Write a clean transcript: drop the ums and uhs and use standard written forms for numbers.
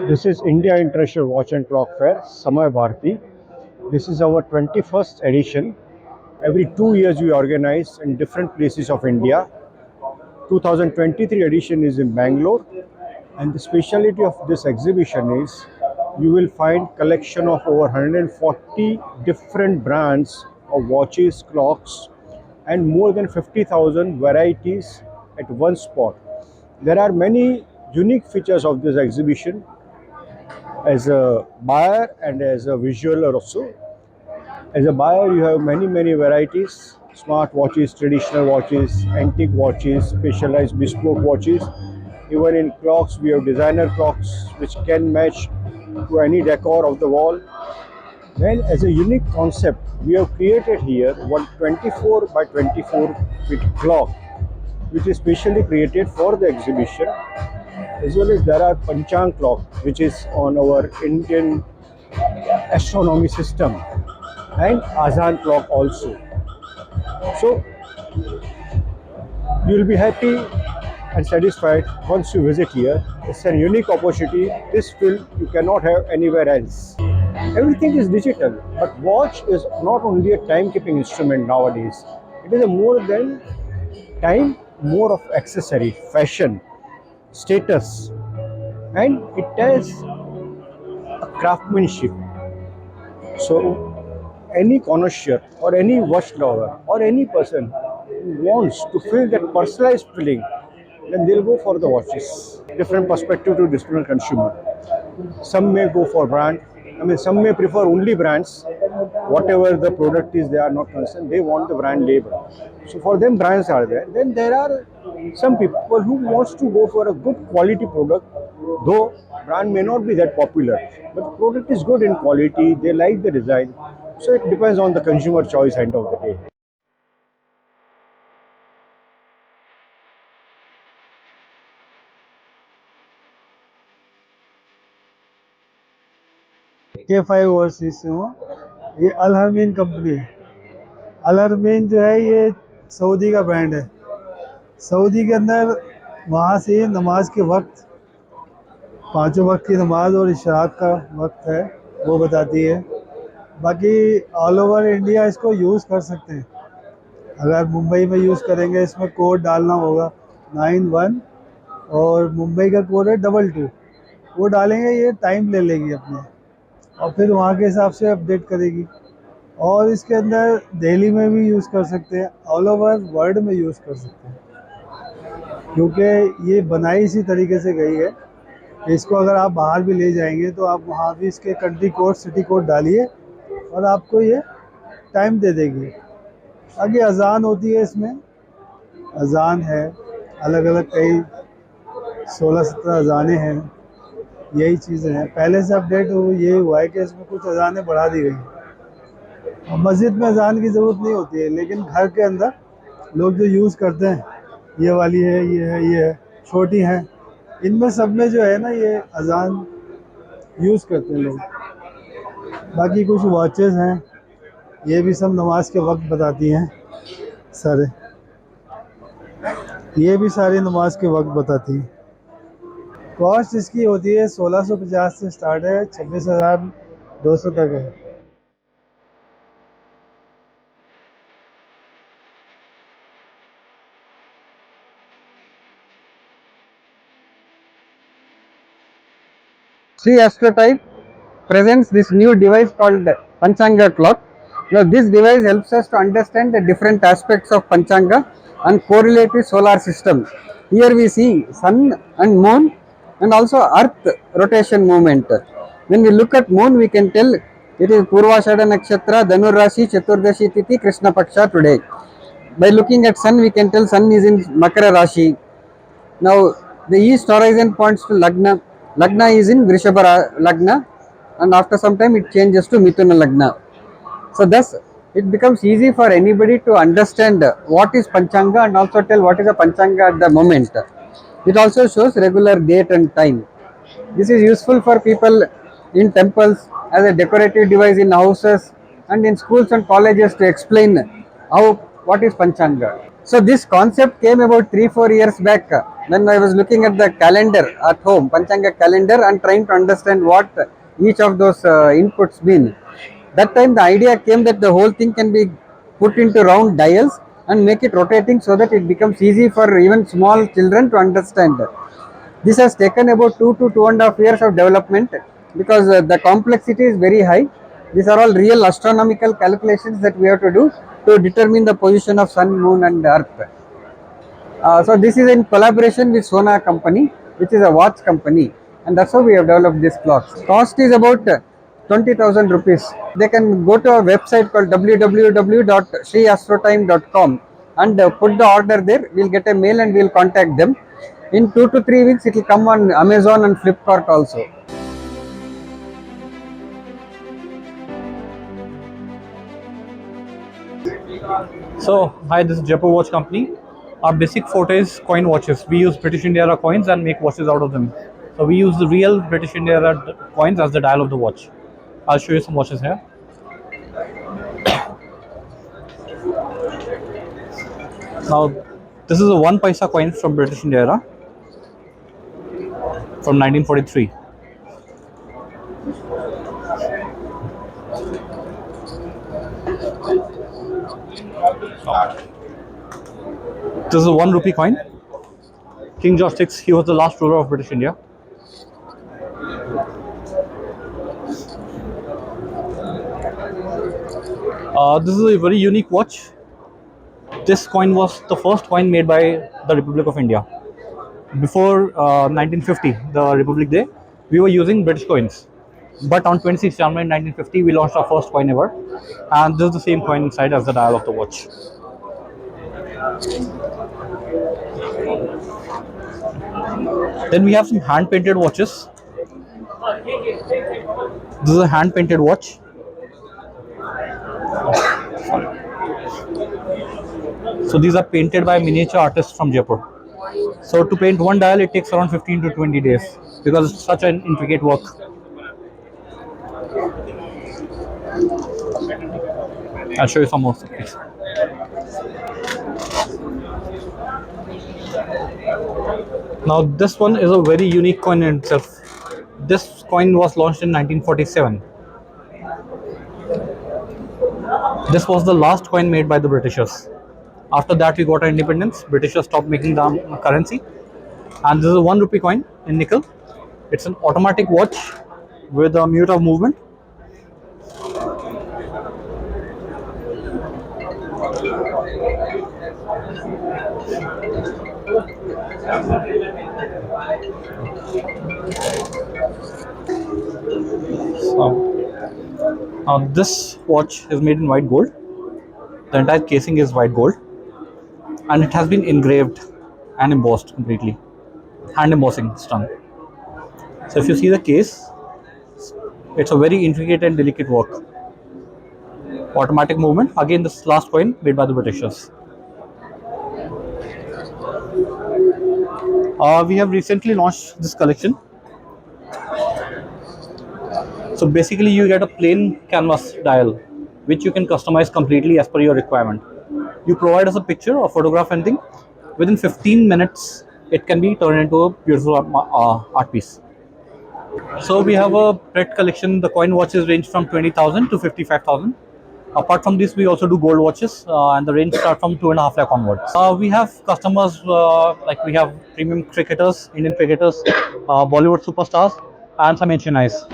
This is India International Watch and Clock Fair, Samay Bharati. This is our 21st edition. Every 2 years we organize in different places of India. 2023 edition is in Bangalore, and the speciality of this exhibition is you will find collection of over 140 different brands of watches, clocks, and more than 50,000 varieties at one spot. There are many unique features of this exhibition as a buyer and as a visualer also. As a buyer, you have many varieties: smart watches, traditional watches, antique watches, specialized bespoke watches. Even in clocks, we have designer clocks which can match to any decor of the wall. Then, as a unique concept, we have created here one 24 by 24 feet clock, which is specially created for the exhibition. As well as there are Panchang clock, which is on our Indian astronomy system, and Azan clock also. So you will be happy and satisfied once you visit here. It's a unique opportunity. This field you cannot have anywhere else. Everything is digital, but watch is not only a timekeeping instrument nowadays. It is a more than time, more of accessory, fashion, status, and it has a craftsmanship. So any connoisseur or any watch lover or any person who wants to feel that personalized feeling, then they'll go for the watches. Different perspective to different consumer. Some may go for brand. Some may prefer only brands. Whatever the product is, they are not concerned. They want the brand label. So for them, brands are there. Then there are some people who wants to go for a good quality product, though brand may not be that popular, but the product is good in quality. They like the design. So it depends on the consumer choice end of the day. K5 overseas से हूँ। ये अल Harmeen company है। अल हरमीन जो है ये Saudi का brand है। Saudi के अंदर वहाँ से ये नमाज के वक्त, पांचों वक्त की नमाज और इशराक का वक्त है वो बताती है। बाकी ऑल ओवर इंडिया इसको यूज़ कर सकते हैं। अगर मुंबई में यूज़ करेंगे इसमें कोड डालना होगा 91 और मुंबई का कोड है 22। वो डालेंगे, ये टाइम ले लेगी अपने और फिर वहाँ के हिसाब से अपडेट करेगी। और इसके अंदर दिल्ली में भी यूज़ कर सकते हैं, ऑल ओवर वर्ल्ड में यूज़ कर सकते हैं, क्योंकि ये बनाई इसी तरीके से गई है। इसको अगर आप बाहर भी ले जाएंगे तो आप वहाँ भी इसके कंट्री कोड, सिटी कोड डालिए और आपको ये टाइम दे देगी। आगे अजान होती है, इसमें अजान है, अलग अलग कई 16-17 अजानें हैं। यही चीज़ें हैं। पहले से अपडेट ये हुआ है कि इसमें कुछ अजानें बढ़ा दी गई। और मस्जिद में अजान की ज़रूरत नहीं होती है, लेकिन घर के अंदर लोग जो यूज़ करते हैं, ये वाली है, ये है, ये है, छोटी हैं, इनमें सब में जो है ना ये अजान यूज़ करते हैं लोग। बाकी कुछ वॉचेस हैं, ये भी सब नमाज के वक्त बताती हैं सारे। ये भी सारी नमाज के वक्त बताती हैं। कॉस्ट इसकी होती है 1650 से स्टार्ट है, 26,200 तक है। Sri Astrotype presents this new device called Panchanga clock. Now, this device helps us to understand the different aspects of Panchanga and correlate with solar system. Here we see sun and moon and also earth rotation movement. When we look at moon, we can tell it is Purvashada Nakshatra, Dhanur Rashi, Chaturdashi Tithi, Krishna Paksha today. By looking at sun, we can tell sun is in Makara Rashi. Now, the east horizon points to Lagna. Lagna is in Vrishabha Lagna, and after some time it changes to Mithuna Lagna. So thus it becomes easy for anybody to understand what is Panchanga and also tell what is a Panchanga at the moment. It also shows regular date and time. This is useful for people in temples, as a decorative device in houses and in schools and colleges to explain what is Panchanga. So this concept came about 3-4 years back when I was looking at the calendar at home, Panchanga calendar, and trying to understand what each of those inputs mean. That time the idea came that the whole thing can be put into round dials and make it rotating so that it becomes easy for even small children to understand. This has taken about 2 to 2.5 years of development because the complexity is very high. These are all real astronomical calculations that we have to do to determine the position of sun, moon and earth. So this is in collaboration with Sona company, which is a watch company, and that's how we have developed this clocks. Cost is about 20,000 rupees. They can go to our website called www.sriastrotime.com and put the order there. We'll get a mail and we'll contact them. In 2 to 3 weeks, it will come on Amazon and Flipkart also. So, hi, this is Jaipur Watch Company. Our basic forte is coin watches. We use British India era coins and make watches out of them. So, we use the real British India era coins as the dial of the watch. I'll show you some watches here. Now, this is a 1 paisa coin from British India era from 1943. This is a 1 rupee coin. King George VI, he was the last ruler of British India. This is a very unique watch. This coin was the first coin made by the Republic of India. Before 1950, the Republic Day, we were using British coins. But on 26 January 1950, we launched our first coin ever. And this is the same coin inside as the dial of the watch. Then we have some hand-painted watches. This is a hand-painted watch. So these are painted by miniature artists from Jaipur. So to paint one dial, it takes around 15 to 20 days because it's such an intricate work. I'll show you some more things. Now this one is a very unique coin in itself. This coin was launched in 1947. This was the last coin made by the Britishers. After that we got our independence. Britishers stopped making the currency. And this is a 1 rupee coin in nickel. It's an automatic watch with a minute of movement. Now this watch is made in white gold. The entire casing is white gold and it has been engraved and embossed completely. Hand embossing is done. So if you see the case, it's a very intricate and delicate work. Automatic movement. Again, this last coin made by the Britishers. We have recently launched this collection. So basically you get a plain canvas dial which you can customize completely as per your requirement. You provide us a picture or photograph, anything. Within 15 minutes it can be turned into a beautiful art piece. So we have a red collection. The coin watches range from 20,000 to 55,000. Apart from this, we also do gold watches, and the range start from 2.5 lakh onwards. We have customers like we have premium cricketers, Indian cricketers, Bollywood superstars, and some ancient eyes.